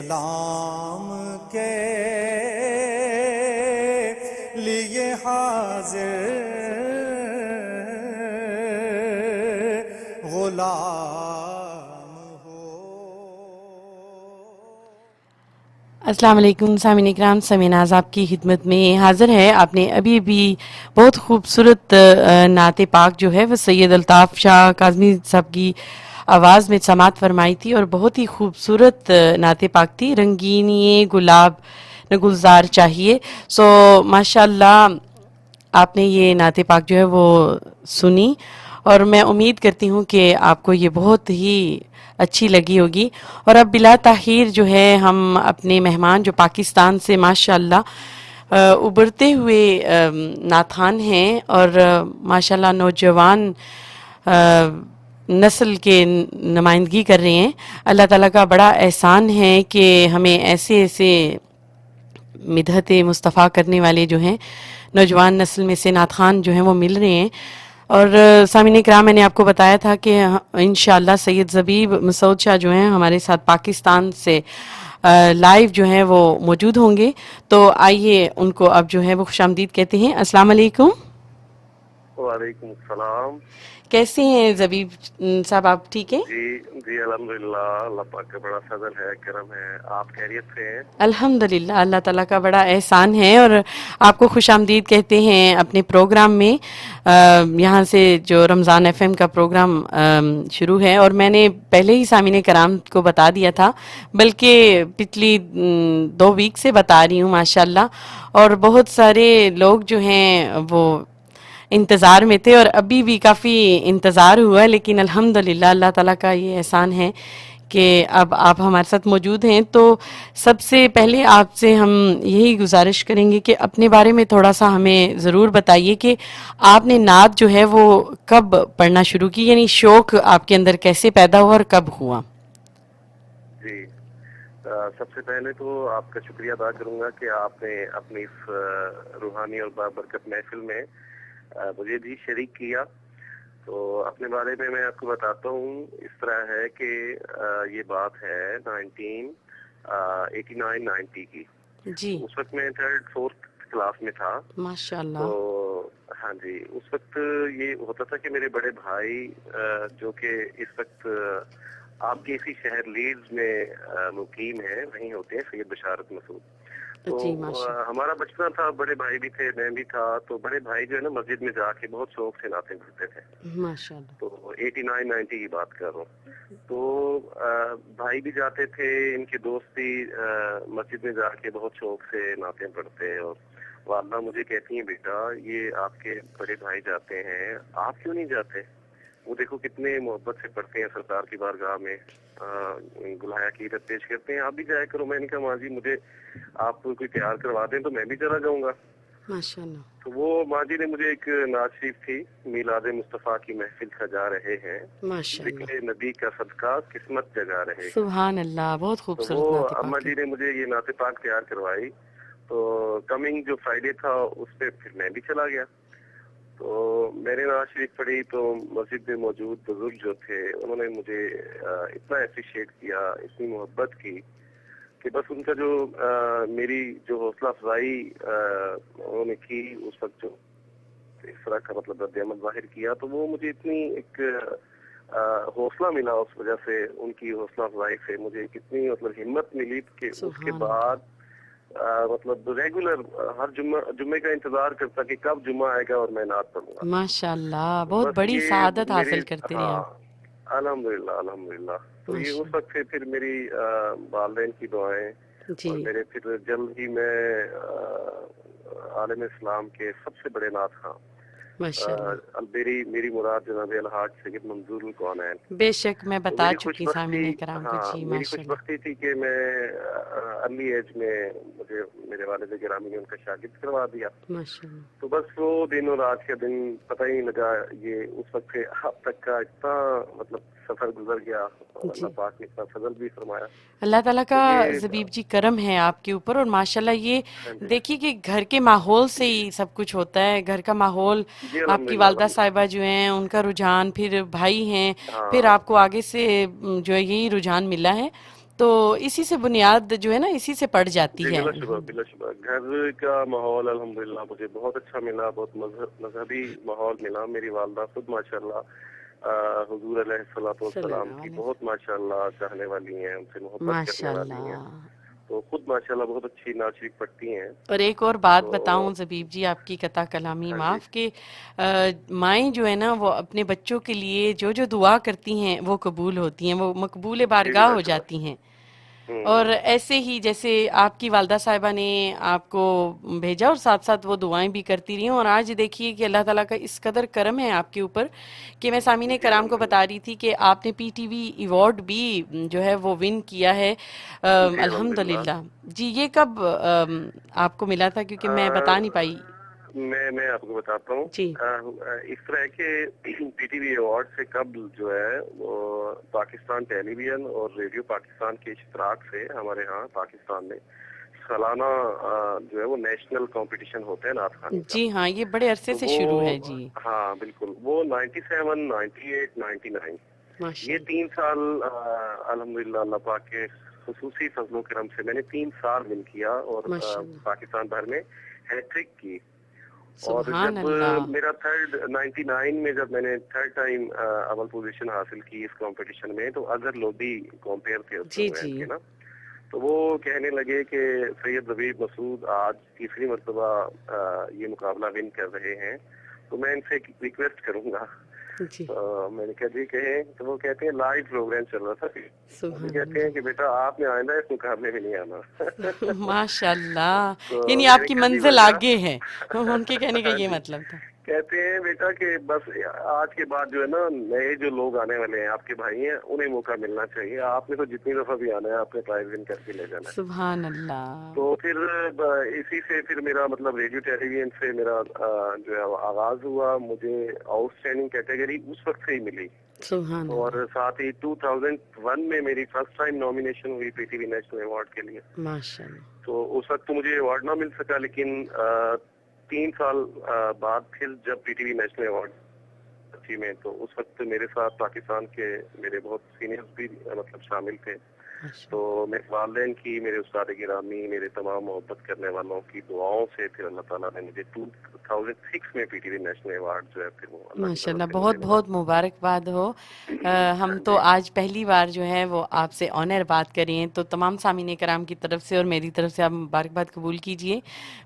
غلام کے لیے حاضر غلام ہو۔ السلام علیکم سامعین اکرام، سامعین ناز آپ کی خدمت میں حاضر ہے۔ آپ نے ابھی بہت خوبصورت نعت پاک جو ہے وہ سید الطاف شاہ کاظمی صاحب کی آواز میں سماعت فرمائی تھی، اور بہت ہی خوبصورت نعت پاک تھی، رنگینی گلاب نہ گلزار چاہیے۔ ماشاء اللہ آپ نے یہ نعت پاک جو ہے وہ سنی، اور میں امید کرتی ہوں کہ آپ کو یہ بہت ہی اچھی لگی ہوگی۔ اور اب بلا تاخیر جو ہے ہم اپنے مہمان جو پاکستان سے ماشاء اللہ ابھرتے ہوئے نعتخوان ہیں، اور ماشاء اللہ نوجوان نسل کے نمائندگی کر رہے ہیں۔ اللہ تعالیٰ کا بڑا احسان ہے کہ ہمیں ایسے ایسے مدحت مصطفیٰ کرنے والے جو ہیں نوجوان نسل میں سے نعت خوان جو ہیں وہ مل رہے ہیں۔ اور سامعین کرام، میں نے آپ کو بتایا تھا کہ انشاءاللہ سید زبیب مسعود شاہ جو ہیں ہمارے ساتھ پاکستان سے لائیو جو ہیں وہ موجود ہوں گے، تو آئیے ان کو اب جو ہے وہ خوش آمدید کہتے ہیں۔ السلام علیکم۔ وعلیکم السلام۔ کیسے ہیں زبیب صاحب، آپ ٹھیک ہیں؟ جی الحمدللہ، اللہ پاک کا بڑا فضل ہے، کرم ہے۔ آپ خیریت سے ہیں؟ الحمدللہ، اللہ تعالیٰ کا بڑا احسان ہے، اور آپ کو خوش آمدید کہتے ہیں اپنے پروگرام میں۔ یہاں سے جو رمضان ایف ایم کا پروگرام شروع ہے، اور میں نے پہلے ہی سامعین کرام کو بتا دیا تھا، بلکہ پچھلی 2 ویک سے بتا رہی ہوں ماشاءاللہ، اور بہت سارے لوگ جو ہیں وہ انتظار میں تھے، اور ابھی بھی کافی انتظار ہوا، لیکن الحمدللہ اللہ تعالیٰ کا یہ احسان ہے کہ اب آپ ہمارے ساتھ موجود ہیں۔ تو سب سے پہلے آپ سے ہم یہی گزارش کریں گے کہ اپنے بارے میں تھوڑا سا ہمیں ضرور بتائیے کہ آپ نے نعت جو ہے وہ کب پڑھنا شروع کی، یعنی شوق آپ کے اندر کیسے پیدا ہوا اور کب ہوا؟ جی، سب سے پہلے تو آپ کا شکریہ ادا کروں گا کہ آپ نے اپنی اس روحانی اور بابرکت محفل میں مجھے بھی شریک کیا۔ تو اپنے بارے میں آپ کو بتاتا ہوں۔ اس طرح ہے کہ یہ بات ہے 1989-90 کی۔ جی، اس وقت میں 3rd-4th کلاس میں تھا۔ ماشاء تو اللہ۔ ہاں جی، اس وقت یہ ہوتا تھا کہ میرے بڑے بھائی جو کہ اس وقت آپ کے اسی شہر لیڈز میں مقیم ہیں، وہیں ہوتے ہیں، سید بشارت مسعود۔ تو جی، ماشاء ہمارا بچپنا تھا، بڑے بھائی بھی تھے، میں بھی تھا۔ تو بڑے بھائی جو ہے نا مسجد میں جا کے بہت شوق سے نعتیں پڑھتے تھے۔ ماشاء اللہ۔ تو 89-90 کی بات کر رہا ہوں۔ تو بھائی بھی جاتے تھے، ان کے دوست بھی مسجد میں جا کے بہت شوق سے نعتیں پڑھتے، اور والدہ مجھے کہتی ہیں بیٹا یہ آپ کے بڑے بھائی جاتے ہیں، آپ کیوں نہیں جاتے؟ وہ دیکھو کتنے محبت سے پڑھتے ہیں، سرکار کی بارگاہ میں گلہائے عقیدت پیش کرتے ہیں، آپ بھی جایا کرو۔ میں نے کہا ماں جی مجھے آپ کوئی تیار کروا دیں تو میں بھی چلا جاؤں گا۔ ماشاء اللہ۔ تو وہ ماں جی نے مجھے ایک نعت شریف تھی، میلاد مصطفیٰ کی محفل سجا رہے ہیں، ماشاء اللہ، ذکر نبی کا صدقہ قسمت جگا رہے ہیں۔ سبحان اللہ، بہت تو خوبصورت وہ نعت اماں پاک ہے۔ جی نے مجھے یہ نعت پاک تیار کروائی۔ تو کمنگ جو فرائیڈے تھا اس پہ پھر میں بھی چلا گیا۔ تو میں نے نعت شریف پڑھی تو مسجد میں موجود بزرگ جو تھے انہوں نے مجھے اتنا اپریشیٹ کیا، اتنی محبت کی کہ بس ان کا جو میری جو حوصلہ افزائی انہوں نے کی اس وقت، جو اس طرح کا مطلب رد عمل ظاہر کیا، تو وہ مجھے اتنی ایک حوصلہ ملا اس وجہ سے، ان کی حوصلہ افزائی سے مجھے کتنی مطلب ہمت ملی کہ اس کے سبحان بعد مطلب ریگولر ہر جمعے کا انتظار کرتا کہ کب جمعہ آئے گا اور میں نعت پڑھوں گا۔ ماشاء اللہ، بہت بس بڑی یہ سعادت میری حاصل کرتے رہے ہاں آپ۔ الحمدللہ الحمدللہ۔ تو یہ ماشاء اس وقت سے پھر میری والدین کی دعائیں، جی، اور میرے پھر جلد ہی میں عالم اسلام کے سب سے بڑے نعت خواں ماشاء اللہ۔ میری مراد جناب الحاج سید منظور الکونین۔ بے شک میں تو بتا میری خوش چکی سامعین بختی، کرام کو، ہاں جی میری ماشاء خوش اللہ۔ بختی تھی کہ میں ارلی ایج میں مجھے میرے والد گرامی نے ان کا شاگرد کروا دیا۔ ماشاء اللہ۔ تو بس وہ دن اور آج کا دن پتہ ہی نہیں لگا، یہ اس وقت سے اب تک کا اتنا مطلب سفر گزر گیا، اور جی، اللہ پاک نے اتنا فضل بھی فرمایا۔ اللہ تعالیٰ تو کا یہ زبیب جی کرم ہے آپ کے اوپر، اور ماشاءاللہ یہ ہاں جی دیکھیے کہ گھر کے ماحول سے ہی سب کچھ ہوتا ہے۔ گھر کا ماحول، جی آپ کی الحمدللہ والدہ الحمدللہ۔ صاحبہ جو ہیں ان کا رجحان، پھر بھائی ہیں، پھر ہاں آپ کو آگے سے جو ہے یہی رجحان ملا ہے۔ تو اسی سے بنیاد جو ہے نا اسی سے پڑ جاتی جی ہے. بلا شبہ بلا شبہ گھر کا ماحول الحمدللہ مجھے بہت اچھا ملا, بہت مذہبی ماحول ملا. میری والدہ خود ماشاءاللہ حضور علیہ الصلوۃ صلی والسلام اللہ کی علیہ بہت ماشاءاللہ چاہنے والی ہیں, ان سے وسلم. محبت کرنے ماشاء والی ہیں, اللہ. تو خود ماشاءاللہ بہت اچھی نعت شریف پڑھتی ہیں. اور ایک اور بات تو بتاؤں زبیب جی, آپ کی قطع کلامی ہاں جی معاف, کہ مائیں جو ہے نا وہ اپنے بچوں کے لیے جو جو دعا کرتی ہیں وہ قبول ہوتی ہیں, وہ مقبول جی بارگاہ بلا ہو شبہ. جاتی ہیں. اور ہوں ایسے ہی جیسے آپ کی والدہ صاحبہ نے آپ کو بھیجا اور ساتھ ساتھ وہ دعائیں بھی کرتی رہی, اور آج دیکھیے کہ اللہ تعالیٰ کا اس قدر کرم ہے آپ کے اوپر کہ میں سامعین جی کرام کو الحمدللہ. بتا رہی تھی کہ آپ نے پی ٹی وی ایوارڈ بھی جو ہے وہ ون کیا ہے. جی الحمدللہ. الحمدللہ. جی یہ کب آپ کو ملا تھا, کیونکہ میں بتا نہیں پائی. میں آپ کو بتاتا ہوں. جی اس طرح ہے کہ پی ٹی وی ایوارڈ سے قبل جو ہے وہ پاکستان ٹیلی ویژن اور ریڈیو پاکستان کے اشتراک سے ہمارے ہاں پاکستان میں سالانہ جو ہے وہ نیشنل کمپٹیشن ہوتے ہیں نعت خوانی کا. جی ہاں, یہ بڑے عرصے تو سے وہ شروع ہے. جی ہاں بالکل, وہ 97, 98, 99 ماشاء یہ اللہ 3 سال الحمدللہ اللہ پاک کے خصوصی فضل و کرم سے میں نے 3 سال ون کیا اور ماشاء اللہ. پاکستان بھر میں ہیٹرک کی. اور سبحان جب اللہ. میرا 99 میں جب میں نے تھرڈ ٹائم اول پوزیشن حاصل کی اس کمپٹیشن میں, تو اظہر لودھی کمپیئر تھے اس جی موومنٹ جی کے نا, تو وہ کہنے لگے کہ سید زبیب مسعود آج تیسری مرتبہ یہ مقابلہ ون کر رہے ہیں, تو میں ان سے ریکویسٹ کروں گا. جی تو میں نے کہا جی کہیں, تو وہ کہتے ہیں لائیو پروگرام چل رہا تھا, وہ سبحان کہتے ہیں اللہ. کہ بیٹا آپ نے آئندہ اس مقابلے میں نہیں آنا. ماشاء اللہ, تو یعنی میں آپ نے کی کہا جی منزل وجہ آگے ہے, ان کے کہنے کا ہاں یہ جی, مطلب تھا. کہتے ہیں بیٹا کہ بس آج کے بعد جو ہے نا نئے جو لوگ آنے والے ہیں آپ کے بھائی ہیں, انہیں موقع ملنا چاہیے. آپ نے تو جتنی دفعہ بھی آنا ہے آپ نے پرائز ون کر کے لے جانا ہے. سبحان اللہ. تو پھر اسی سے پھر میرا مطلب ریڈیو ٹیلی ویژن سے میرا جو ہے آغاز ہوا. مجھے آؤٹ اسٹینڈنگ کیٹیگری اس وقت سے ہی ملی, سبحان اللہ. اور ساتھ ہی 2001 میں میری فرسٹ ٹائم نامینیشن ہوئی P T V national award کے لیے. ماشاء اللہ. تو اس وقت تو مجھے ایوارڈ نہ مل سکا, لیکن 3 سال بعد پھر جب P T V national award میں, تو اس وقت میرے ساتھ پاکستان کے میرے بہت سینئرز بھی مطلب شامل تھے. تو میرے والدین کی, میرے استاد گرامی, میرے تمام محبت کرنے والوں کی دعاؤں سے پھر اللہ تعالیٰ نے مجھے 2006 میں P T V national award جو ہے پھر وہ اللہ کی ماشاء طرف اللہ, سے بہت مجھے ملا. بہت مبارکباد ہو. ہم تو جی آج پہلی بار جو ہے وہ آپ سے آنر بات کریں, تو تمام سامعین کرام کی طرف سے اور میری طرف سے آپ مبارکباد قبول کیجئے.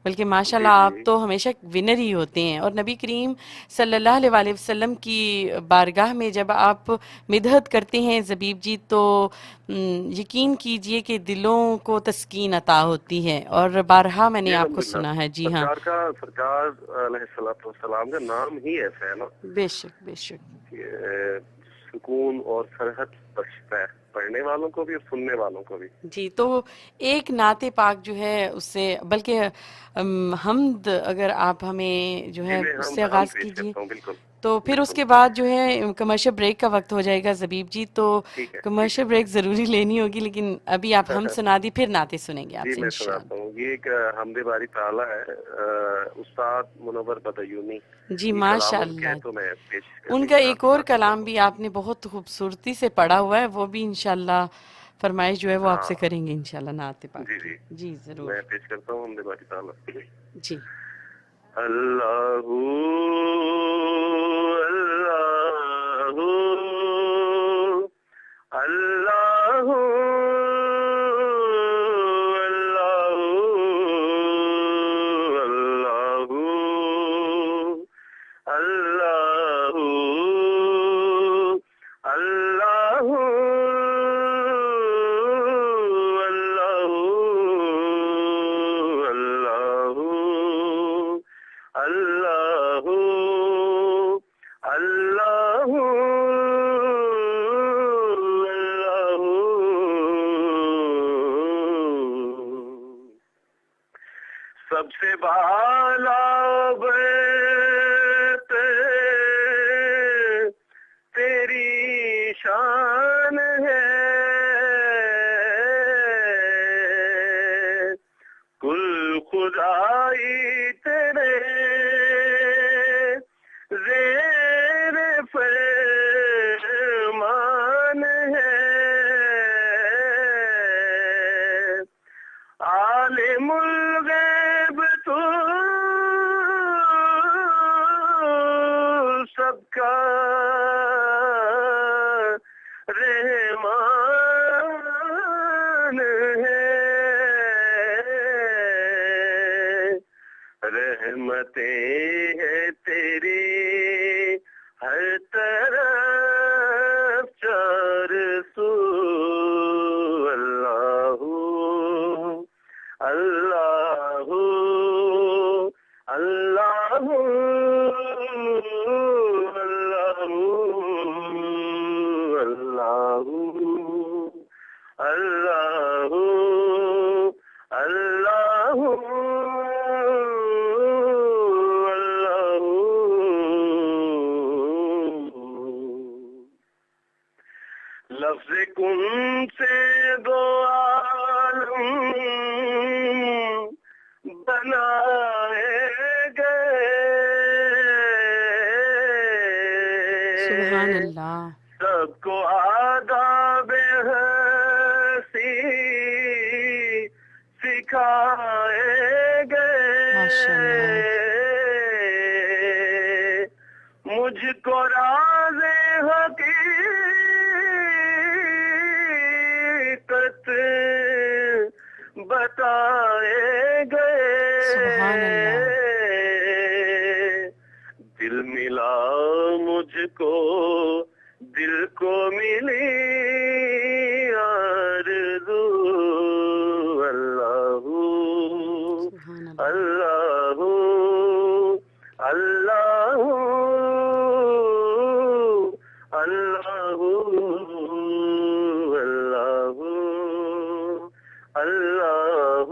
بلکہ ماشاء جی اللہ آپ جی تو ہمیشہ ونر ہی ہوتے ہیں, اور نبی کریم صلی اللہ علیہ وآلہ وسلم کی بارگاہ میں جب آپ مدحت کرتے ہیں زبیب جی, تو یقین کیجئے کہ دلوں کو تسکین عطا ہوتی ہے, اور بارہا میں نے جی آپ کو الحمدللہ. سنا ہے. جی ہاں, سرکار علیہ الصلوۃ والسلام کا نام ہی ایسا ہے نا بے شک بے شک. کہ سکون اور فرحت بخشتا ہے پڑھنے والوں کو بھی اور سننے والوں کو بھی. جی, تو ایک نعت پاک جو ہے اس سے, بلکہ حمد اگر آپ ہمیں جو جی ہے میں اس سے ہم آغاز پیش کیجئے, کرتا ہوں. بالکل تو پھر اس بالکل کے بعد جو ہے کمرشل بریک کا وقت ہو جائے گا زبیب جی, تو ٹھیک ہے ٹھیک کمرشل بریک ضروری لینی ہوگی, لیکن ابھی آپ ہم ہے. سنا دی, پھر نعتیں سنیں گے آپ جی سے میں سناتا انشاءاللہ. ہوں. یہ ایک حمد باری تعالیٰ ہے, استاد منور بدیونی جی کی ماشاء کلام اللہ. کہہ تو میں پیش ان کرنے کا کی ایک اور خواہش کلام کرتا ہوں. بھی آپ نے بہت خوبصورتی سے پڑھا ہوا ہے, وہ بھی انشاءاللہ فرمائش جو ہے وہ آپ سے ہاں کریں گے انشاءاللہ نعت جی پاک کی. جی جی ضرور. میں پیش کرتا ہوں حمد باری تعالیٰ. جی اللہ اللہ اللہ سب سے بالا بیت تیری شان ہے, کل خدائی تیرے زیر فرمان ہے, رحمتیں ہیں تیری ہر طرف چار سو اللہ اللہ اللہ اللہ اللہ اللہ اللہ لفظ کن سے دو عالم بنائے گئے سبحان اللہ. سب کو آداب ہستی سکھائے ماشاء گئے مجھ کو راز حقیقت بتائے گئے سبحان اللہ. دل ملا مجھ کو دل کو ملی آرزو اللہ سبحان اللہ. اللہ اللہ اللہ اللہ اللہ